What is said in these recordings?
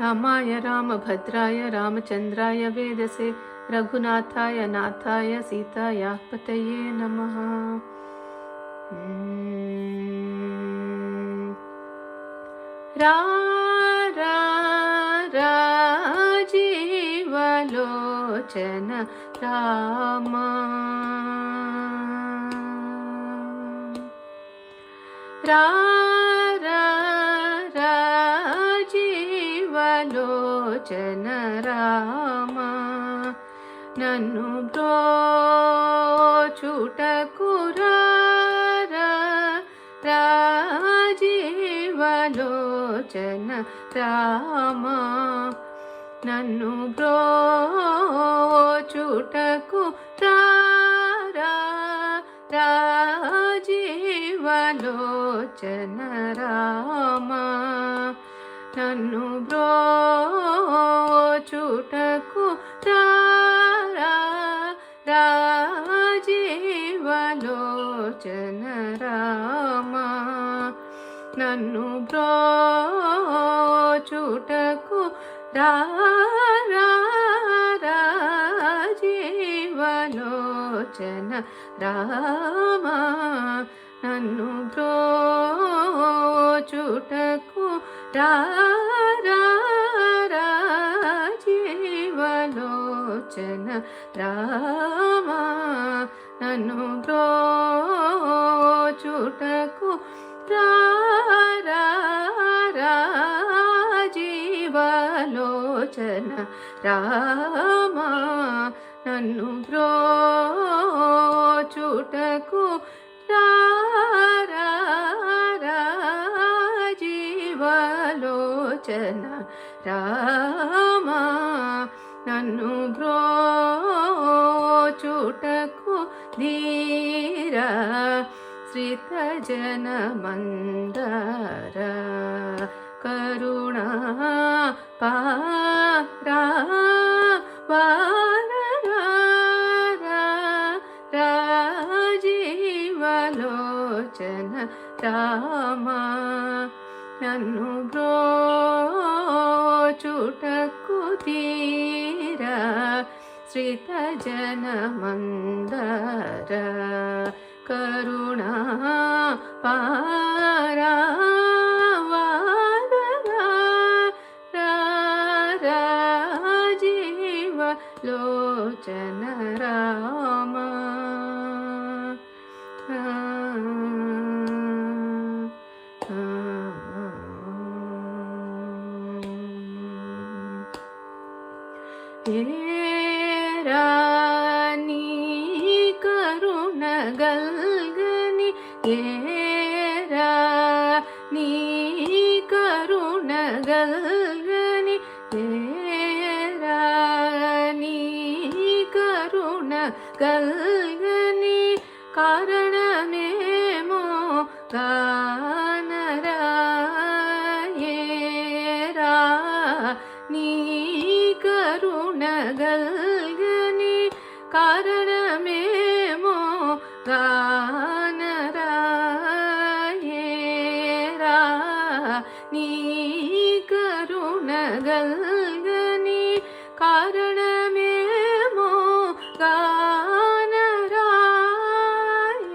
रामाय रामभद्राय रामचन्द्राय वेदसे रघुनाथाय नाथाय सीतायाः पतये नमः। राजीवलोचन राम రాజీవలోచన రామ నన్ను బ్రోచుటకు రాజీవలోచన రామ నన్ను బ్రోచుటకు రాజీవలోచన రామ నన్ను బ్రోచుటకు రాజీవలోచన రామ నన్ను బ్రోచుటకు రాజీవలోచన రామ నన్ను బ్రోచుటకు రాజీవలోచన రామ నన్ను బ్రోచుటకు రాజీవలోచన రామ నన్ను బ్రోచుటకు రాజీవలోచన రామ నన్ను బ్రోచుటకు ధీర శ్రితజన మందర కరుణా రాజీవలోచన రామ నన్ను బ్రోచుటకు ధీర శ్రితజన మందర కరుణా రాజీవలోచన రామ ఏరాని కరుణగల్గని ఏరాని కరుణగల్గని ఏరాని కరుణగల్గని కారణమేమో గానరాయేరా నీ కరుణగల్గని కారణమేమో గానరాయేరా నీ కరుణగల్గని కారణమేమో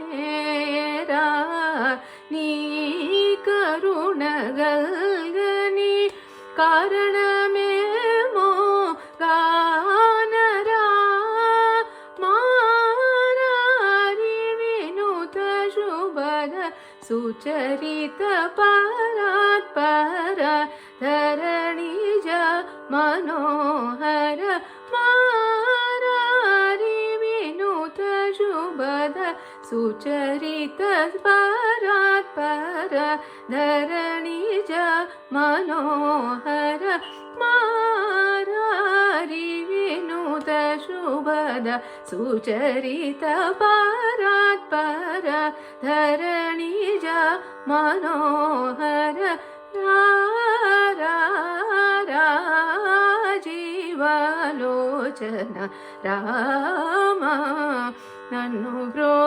గానరాయేరా నీ కరుణగల్గని కారణమేమో గానరా మారారి వినుత శుభద సుచరిత పరాత్పర ధరణిజ మనోహర మారారి వినుత శుభద సుచరిత పరాత్పర ధరణిజ మనోహర మారారి వినుత శుభద సుచరిత పరాత్పర ధరణిజ మనోహర రాజీవలోచన రామ నన్ను బ్రోచుటకు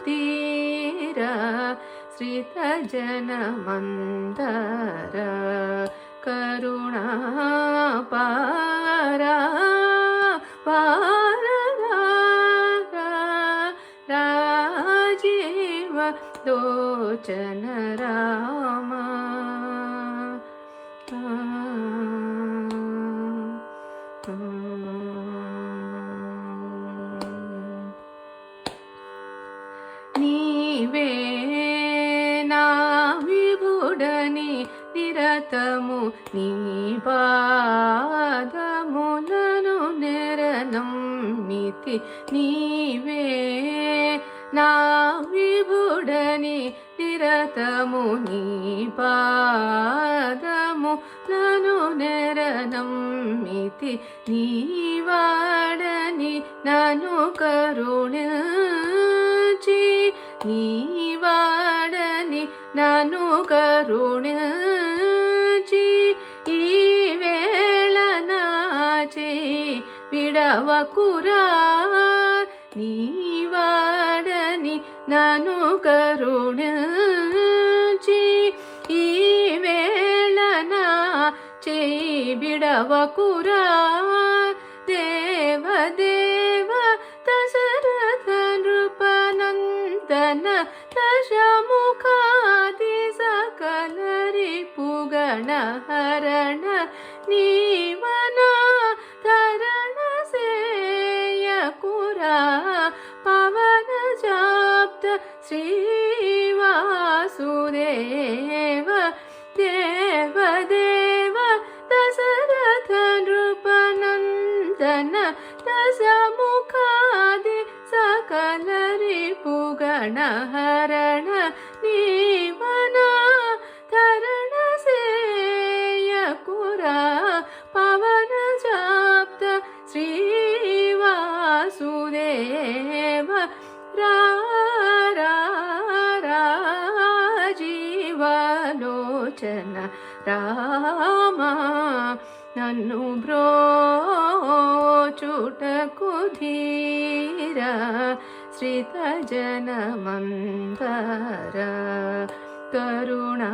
ధీర श्रितजनमन्दर करुणापारा राजीव लोचन राम నీవే నా విభుడని నిరతము నీ పాదములను నెరనమ్మితి నీవే నా విభుడని నిరతము నీ పాదములను నెరనమ్మితి నీవాడని నను కరుణించి నీవాడని నను కరుణించి ఈ వేళ నాచే విడవకురా నీవాడని నను కరుణించి ఈ వేళ నాచే విడవకురా దేవదేవ దశరథ నృపనందన దశముఖాది సకలరి పుగణ హరణ నీవన ధరణ సేయకురా పవన జాప్త శ్రీవాసుదేవ దేవదేవ దశరథ నృపనందన దశముఖాది సకలరి పుగణ హరణ నీవన ధరణ సేయకురా పవన జాప్త శ్రీవాసుదేవ రాజీవలోచన రామ నన్ను బ్రోచుటకు ధీర శ్రితజనమందర కరుణా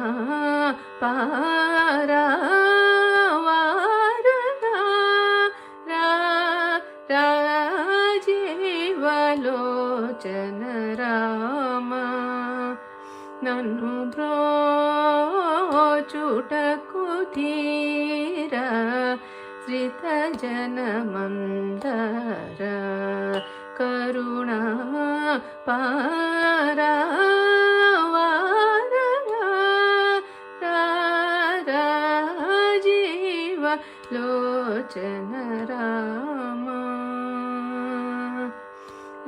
రాజీవలోచన రామ నన్ను బ్రోచుటకు ధీర శ్రితజనమందర కరుణా రాజీవ లోచన రామ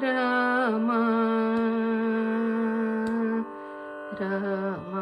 రామ రామ